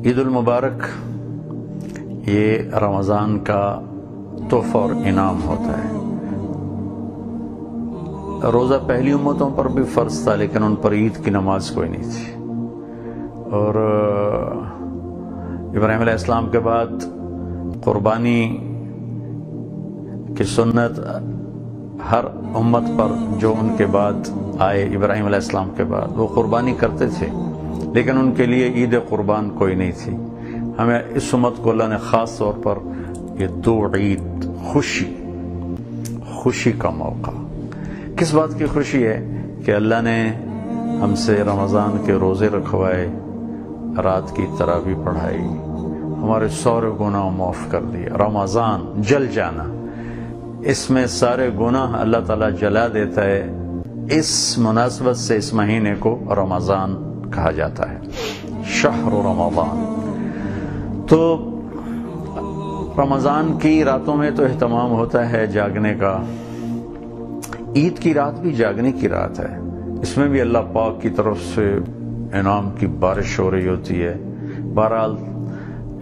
عید المبارک یہ رمضان کا تحفہ اور انعام ہوتا ہے۔ روزہ پہلی امتوں پر بھی فرض تھا، لیکن ان پر عید کی نماز کوئی نہیں تھی، اور ابراہیم علیہ السلام کے بعد قربانی کی سنت ہر امت پر جو ان کے بعد آئے، ابراہیم علیہ السلام کے بعد، وہ قربانی کرتے تھے، لیکن ان کے لیے عید قربان کوئی نہیں تھی۔ ہمیں اس امت کو اللہ نے خاص طور پر یہ دو عید، خوشی کا موقع۔ کس بات کی خوشی ہے؟ کہ اللہ نے ہم سے رمضان کے روزے رکھوائے، رات کی تراویح پڑھائی، ہمارے سارے گناہ معاف کر دیے۔ رمضان جل جانا، اس میں سارے گناہ اللہ تعالیٰ جلا دیتا ہے۔ اس مناسبت سے اس مہینے کو رمضان کہا جاتا ہے، شہر رمضان۔ تو رمضان کی راتوں میں تو اہتمام ہوتا ہے جاگنے کا۔ عید کی رات بھی جاگنے کی رات ہے، اس میں بھی اللہ پاک کی طرف سے انعام کی بارش ہو رہی ہوتی ہے۔ بہرحال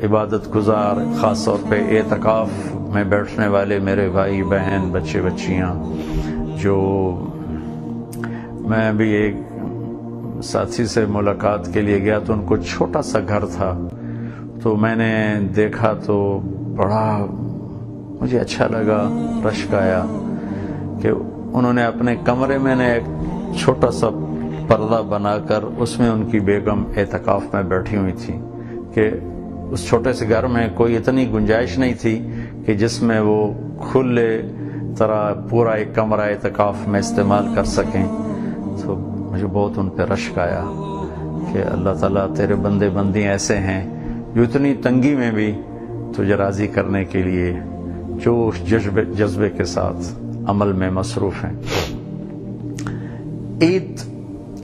عبادت گزار، خاص طور پہ اعتکاف میں بیٹھنے والے میرے بھائی بہن، بچے بچیاں، جو میں بھی ایک ساتھی سے ملاقات کے لیے گیا تو ان کو چھوٹا سا گھر تھا، تو میں نے دیکھا تو بڑا مجھے اچھا لگا، رشک آیا کہ انہوں نے اپنے کمرے میں نے ایک چھوٹا سا پردہ بنا کر اس میں ان کی بیگم اعتکاف میں بیٹھی ہوئی تھی، کہ اس چھوٹے سے گھر میں کوئی اتنی گنجائش نہیں تھی کہ جس میں وہ کھلے طرح پورا ایک کمرہ اعتکاف میں استعمال کر سکیں۔ تو مجھے بہت ان پہ رشک آیا کہ اللہ تعالیٰ تیرے بندے بندی ایسے ہیں جو اتنی تنگی میں بھی تجھے راضی کرنے کے لیے جوش جذبے کے ساتھ عمل میں مصروف ہیں۔ عید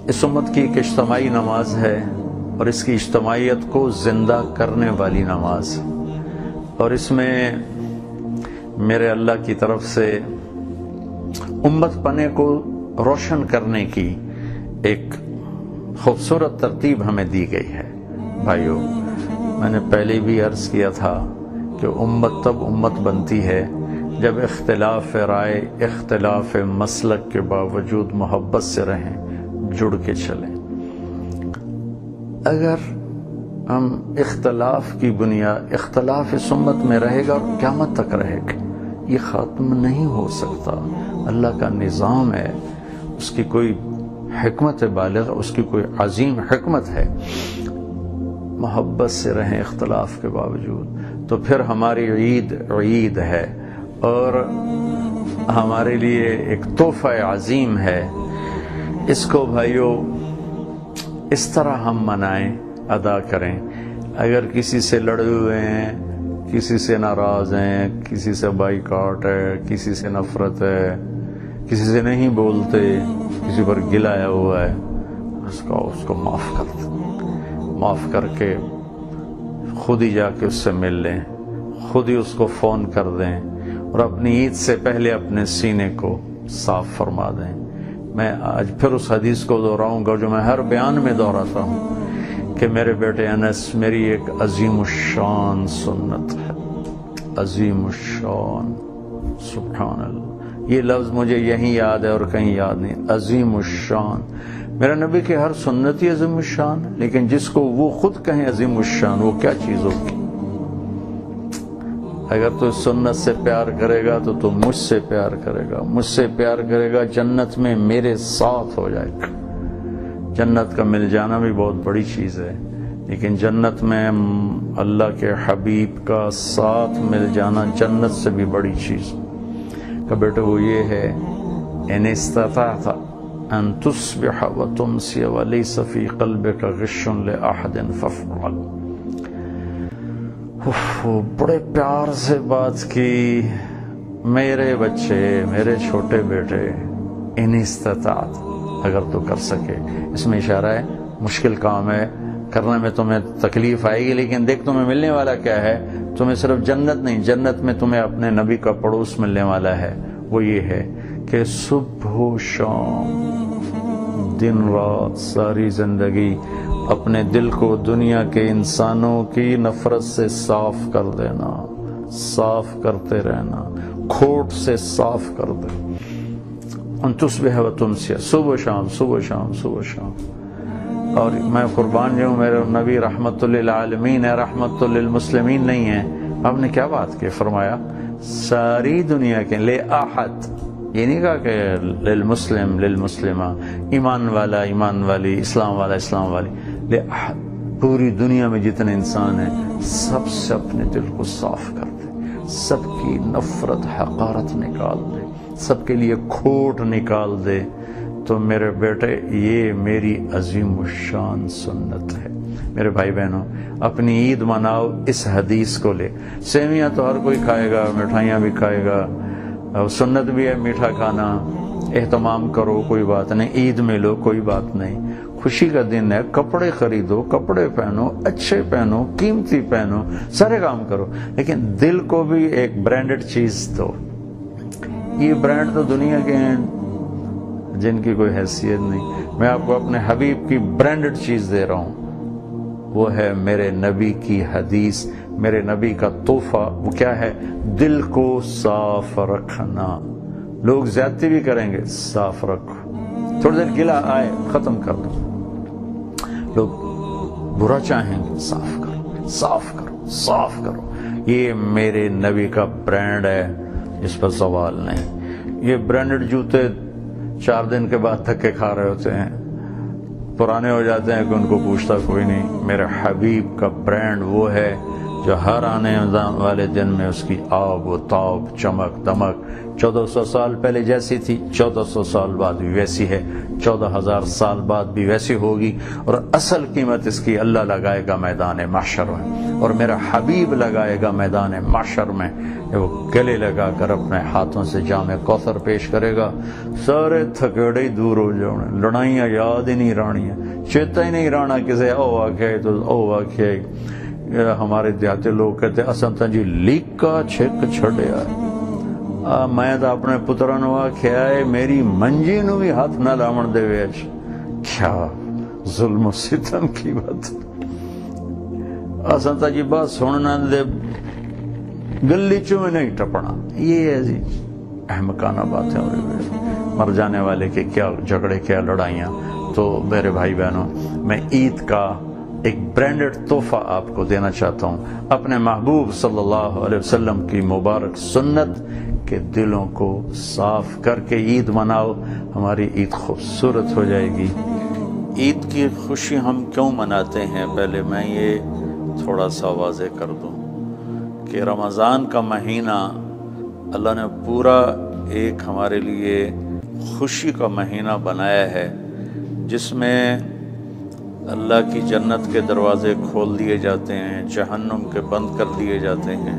اس امت کی ایک اجتماعی نماز ہے، اور اس کی اجتماعیت کو زندہ کرنے والی نماز، اور اس میں میرے اللہ کی طرف سے امت پنے کو روشن کرنے کی ایک خوبصورت ترتیب ہمیں دی گئی ہے۔ بھائیو، میں نے پہلے بھی عرض کیا تھا کہ امت تب امت بنتی ہے جب اختلاف رائے، اختلاف مسلک کے باوجود محبت سے رہیں، جڑ کے چلیں۔ اگر ہم اختلاف کی بنیاد، اختلاف اس امت میں رہے گا اور قیامت تک رہے گا، یہ ختم نہیں ہو سکتا۔ اللہ کا نظام ہے، اس کی کوئی حکمت بالغ، اس کی کوئی عظیم حکمت ہے۔ محبت سے رہیں اختلاف کے باوجود، تو پھر ہماری عید عید ہے، اور ہمارے لیے ایک تحفہ عظیم ہے۔ اس کو بھائیو اس طرح ہم منائیں، ادا کریں۔ اگر کسی سے لڑے ہوئے ہیں، کسی سے ناراض ہیں، کسی سے بائیکاٹ ہے، کسی سے نفرت ہے، کسی سے نہیں بولتے، کسی پر گلایا ہوا ہے، اس کو معاف کر کے خود ہی جا کے اس سے مل لیں، خود ہی اس کو فون کر دیں، اور اپنی عید سے پہلے اپنے سینے کو صاف فرما دیں۔ میں آج پھر اس حدیث کو دہراؤں گا جو میں ہر بیان میں دہراتا ہوں، کہ میرے بیٹے انس، میری ایک عظیم الشان سنت ہے، عظیم الشان، سبحان اللہ، یہ لفظ مجھے یہیں یاد ہے اور کہیں یاد نہیں۔ عظیم الشان، میرا نبی کے ہر سنت ہی عظیم الشان ہے، لیکن جس کو وہ خود کہیں عظیم الشان، وہ کیا چیز ہوگی؟ اگر تو سنت سے پیار کرے گا تو مجھ سے پیار کرے گا، مجھ سے پیار کرے گا، جنت میں میرے ساتھ ہو جائے گا۔ جنت کا مل جانا بھی بہت بڑی چیز ہے، لیکن جنت میں اللہ کے حبیب کا ساتھ مل جانا جنت سے بھی بڑی چیز کا بیٹا وہ یہ ہے، ان استطعت ان تصبح وتمسی وليس في قلبك غش لأحد فافعل۔ بڑے پیار سے بات کی، میرے بچے، میرے چھوٹے بیٹے، ان استطاعت، اگر تو کر سکے۔ اس میں اشارہ ہے مشکل کام ہے، کرنے میں تمہیں تکلیف آئے گی، لیکن دیکھ تمہیں ملنے والا کیا ہے؟ تمہیں صرف جنت نہیں، جنت میں تمہیں اپنے نبی کا پڑوس ملنے والا ہے۔ وہ یہ ہے کہ صبح و شام، دن رات، ساری زندگی اپنے دل کو دنیا کے انسانوں کی نفرت سے صاف کر دینا، صاف کرتے رہنا، کھوٹ سے صاف کر دے۔ ان تصبح و تمسی، صبح شام صبح شام صبح شام۔ اور میں قربان جاؤں، میرے نبی رحمت للعالمین ہے، رحمت للمسلمین نہیں ہے۔ آپ نے کیا بات کی؟ فرمایا ساری دنیا کے لے احد، یہ نہیں کہا کہ للمسلم للمسلمہ، ایمان والا ایمان والی، اسلام والا اسلام والی، لے احد، پوری دنیا میں جتنے انسان ہیں سب سے اپنے دل کو صاف کر دے، سب کی نفرت حقارت نکال دے، سب کے لیے کھوٹ نکال دے۔ تو میرے بیٹے یہ میری عظیم الشان سنت ہے۔ میرے بھائی بہنوں، اپنی عید مناؤ اس حدیث کو لے۔ سیویاں تو ہر کوئی کھائے گا، مٹھائیاں بھی کھائے گا، سنت بھی ہے میٹھا کھانا، اہتمام کرو، کوئی بات نہیں، عید میں لو، کوئی بات نہیں، خوشی کا دن ہے، کپڑے خریدو، کپڑے پہنو، اچھے پہنو، قیمتی پہنو، سارے کام کرو، لیکن دل کو بھی ایک برانڈڈ چیز دو۔ یہ برانڈ تو دنیا کے ہیں جن کی کوئی حیثیت نہیں، میں آپ کو اپنے حبیب کی برانڈڈ چیز دے رہا ہوں، وہ ہے میرے نبی کی حدیث، میرے نبی کا تحفہ۔ وہ کیا ہے؟ دل کو صاف رکھنا۔ لوگ زیادتی بھی کریں گے، صاف رکھو، تھوڑی دیر گلہ آئے ختم کر دو، لوگ برا چاہیں گے، صاف کرو صاف کرو صاف کرو۔ یہ میرے نبی کا برانڈ ہے، اس پر سوال نہیں۔ یہ برانڈڈ جوتے 4 دن کے بعد تھکے کھا رہے ہوتے ہیں، پرانے ہو جاتے ہیں کہ ان کو پوچھتا کوئی نہیں۔ میرے حبیب کا برانڈ وہ ہے جو ہر آنے والے دن میں اس کی آب و تاب، چمک دمک 1400 سال پہلے جیسی تھی 1400 سال بعد بھی ویسی ہے، 14000 سال بعد بھی ویسی ہوگی، اور اصل قیمت اس کی اللہ لگائے گا میدان محشر میں، اور میرا حبیب لگائے گا میدان محشر میں۔ وہ گلے لگا کر اپنے ہاتھوں سے جام کوثر پیش کرے گا، سارے تھکیڑے ہی دور ہو جاؤں، لڑائیاں یاد ہی نہیں رہنیاں، چیتا ہی نہیں رہنا کسی او واقعی تو او واقعی۔ ہمارے دیہاتی لوگ کہتے اساں جی لیکا چھک چھڑیا، میں تو اپنے پترا نو آخیا ہے میری منجی نو بھی ہاتھ نہ لاون دے ویچ۔ کیا ظلم و ستم کی بات، اساں جی بات سننا دے گلی چوں نہیں ٹپنا، یہ ہے جی احمقانہ بات ہے۔ اور مر جانے والے کے کیا جھگڑے، کیا لڑائیاں۔ تو میرے بھائی بہنوں، میں عید کا ایک برانڈڈ تحفہ آپ کو دینا چاہتا ہوں، اپنے محبوب صلی اللہ علیہ وسلم کی مبارک سنت کے دلوں کو صاف کر کے عید مناؤ، ہماری عید خوبصورت ہو جائے گی۔ عید کی خوشی ہم کیوں مناتے ہیں؟ پہلے میں یہ تھوڑا سا واضح کر دوں کہ رمضان کا مہینہ اللہ نے پورا ایک ہمارے لیے خوشی کا مہینہ بنایا ہے، جس میں اللہ کی جنت کے دروازے کھول دیے جاتے ہیں، جہنم کے بند کر دیے جاتے ہیں،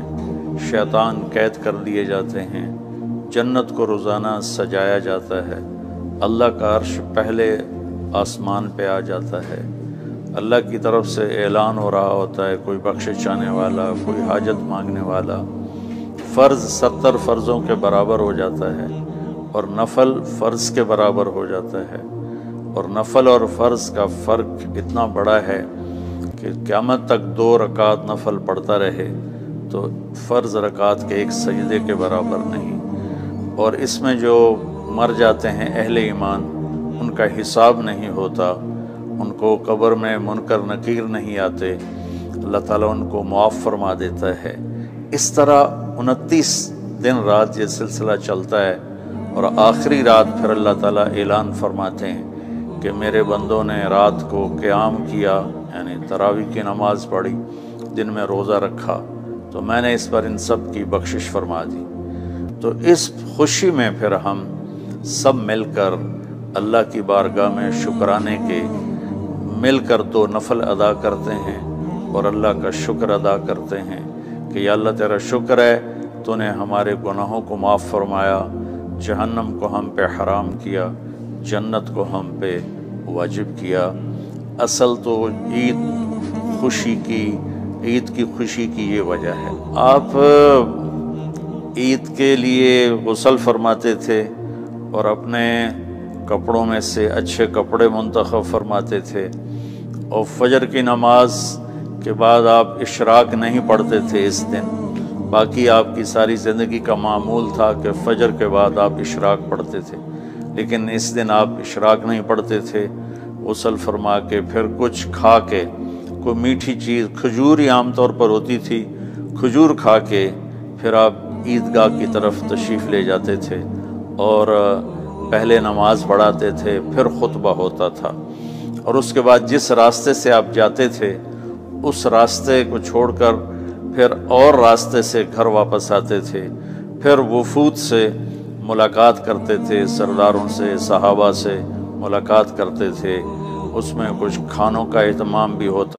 شیطان قید کر دیے جاتے ہیں، جنت کو روزانہ سجایا جاتا ہے، اللہ کا عرش پہلے آسمان پہ آ جاتا ہے، اللہ کی طرف سے اعلان ہو رہا ہوتا ہے، کوئی بخشش چاہنے والا، کوئی حاجت مانگنے والا، فرض 70 فرضوں کے برابر ہو جاتا ہے، اور نفل فرض کے برابر ہو جاتا ہے، اور نفل اور فرض کا فرق اتنا بڑا ہے کہ قیامت تک 2 رکعت نفل پڑھتا رہے تو فرض رکعت کے ایک سجدے کے برابر نہیں۔ اور اس میں جو مر جاتے ہیں اہل ایمان، ان کا حساب نہیں ہوتا، ان کو قبر میں منکر نکیر نہیں آتے، اللہ تعالیٰ ان کو معاف فرما دیتا ہے۔ اس طرح 29 دن رات یہ سلسلہ چلتا ہے، اور آخری رات پھر اللہ تعالیٰ اعلان فرماتے ہیں کہ میرے بندوں نے رات کو قیام کیا، یعنی تراویح کی نماز پڑھی، دن میں روزہ رکھا، تو میں نے اس پر ان سب کی بخشش فرما دی۔ تو اس خوشی میں پھر ہم سب مل کر اللہ کی بارگاہ میں شکرانے کے مل کر 2 نفل ادا کرتے ہیں، اور اللہ کا شکر ادا کرتے ہیں کہ یا اللہ تیرا شکر ہے تو نے ہمارے گناہوں کو معاف فرمایا، جہنم کو ہم پہ حرام کیا، جنت کو ہم پہ واجب کیا۔ اصل تو عید کی خوشی کی یہ وجہ ہے۔ آپ عید کے لیے غسل فرماتے تھے اور اپنے کپڑوں میں سے اچھے کپڑے منتخب فرماتے تھے، اور فجر کی نماز کے بعد آپ اشراق نہیں پڑھتے تھے اس دن، باقی آپ کی ساری زندگی کا معمول تھا کہ فجر کے بعد آپ اشراق پڑھتے تھے، لیکن اس دن آپ اشراق نہیں پڑھتے تھے۔ غسل فرما کے پھر کچھ کھا کے، کوئی میٹھی چیز، کھجور ہی عام طور پر ہوتی تھی، کھجور کھا کے پھر آپ عیدگاہ کی طرف تشریف لے جاتے تھے اور پہلے نماز پڑھاتے تھے، پھر خطبہ ہوتا تھا، اور اس کے بعد جس راستے سے آپ جاتے تھے اس راستے کو چھوڑ کر پھر اور راستے سے گھر واپس آتے تھے، پھر وفود سے ملاقات کرتے تھے، سرداروں سے، صحابہ سے ملاقات کرتے تھے، اس میں کچھ کھانوں کا اہتمام بھی ہوتا